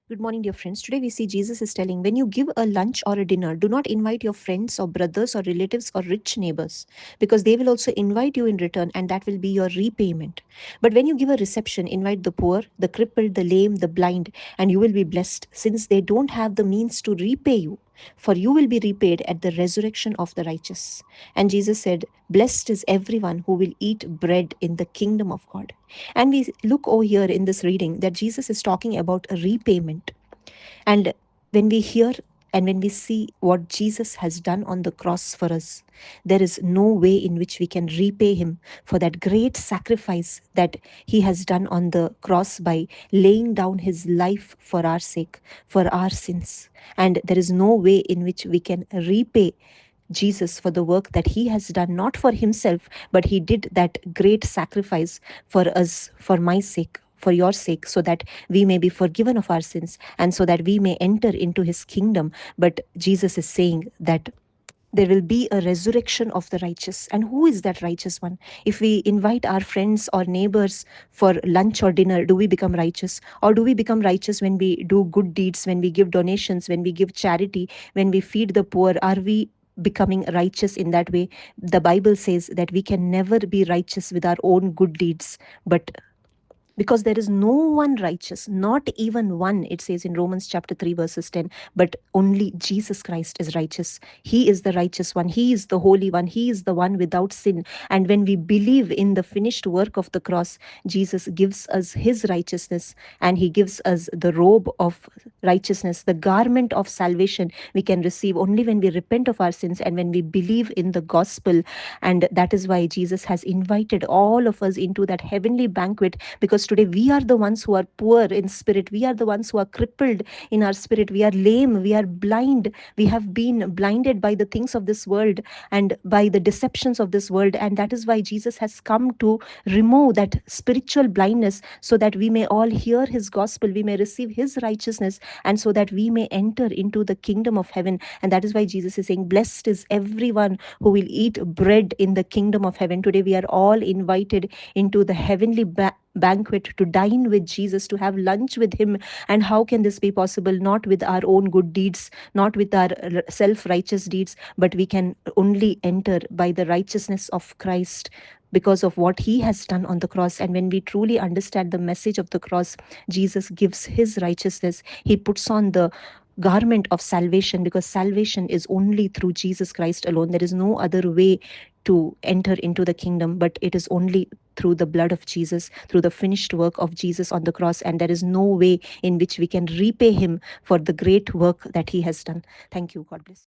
Good morning, dear friends. Today we see Jesus is telling when you give a lunch or a dinner, do not invite your friends or brothers or relatives or rich neighbors because they will also invite you in return and that will be your repayment. But when you give a reception, invite the poor, the crippled, the lame, the blind, and you will be blessed since they don't have the means to repay you. For you will be repaid at the resurrection of the righteous. And Jesus said, blessed is everyone who will eat bread in the kingdom of God. And we look over here in this reading that Jesus is talking about a repayment. And when we hear and when we see what Jesus has done on the cross for us, there is no way in which we can repay him for that great sacrifice that he has done on the cross by laying down his life for our sake, for our sins. And there is no way in which we can repay Jesus for the work that he has done, not for himself, but he did that great sacrifice for us, for my sake, for your sake, so that we may be forgiven of our sins and so that we may enter into his kingdom. But Jesus is saying that there will be a resurrection of the righteous. And who is that righteous one? If we invite our friends or neighbors for lunch or dinner, do we become righteous? Or do we become righteous when we do good deeds, when we give donations, when we give charity, when we feed the poor? Are we becoming righteous in that way? The Bible says that we can never be righteous with our own good deeds, but because there is no one righteous, not even one, it says in Romans chapter 3 verses 10, but only Jesus Christ is righteous. He is the righteous one. He is the holy one. He is the one without sin. And when we believe in the finished work of the cross, Jesus gives us his righteousness and he gives us the robe of righteousness, the garment of salvation we can receive only when we repent of our sins and when we believe in the gospel. And that is why Jesus has invited all of us into that heavenly banquet, because today we are the ones who are poor in spirit. We are the ones who are crippled in our spirit. We are lame. We are blind. We have been blinded by the things of this world and by the deceptions of this world. And that is why Jesus has come to remove that spiritual blindness so that we may all hear his gospel, we may receive his righteousness, and so that we may enter into the kingdom of heaven. And that is why Jesus is saying, blessed is everyone who will eat bread in the kingdom of heaven. Today we are all invited into the heavenly banquet to dine with Jesus, to have lunch with him. And how can this be possible? Not with our own good deeds, not with our self-righteous deeds, but we can only enter by the righteousness of Christ because of what he has done on the cross. And when we truly understand the message of the cross, Jesus gives his righteousness. He puts on the garment of salvation, because salvation is only through Jesus Christ alone. There is no other way to enter into the kingdom, but it is only through the blood of Jesus, through the finished work of Jesus on the cross. And there is no way in which we can repay him for the great work that he has done. Thank you. God bless.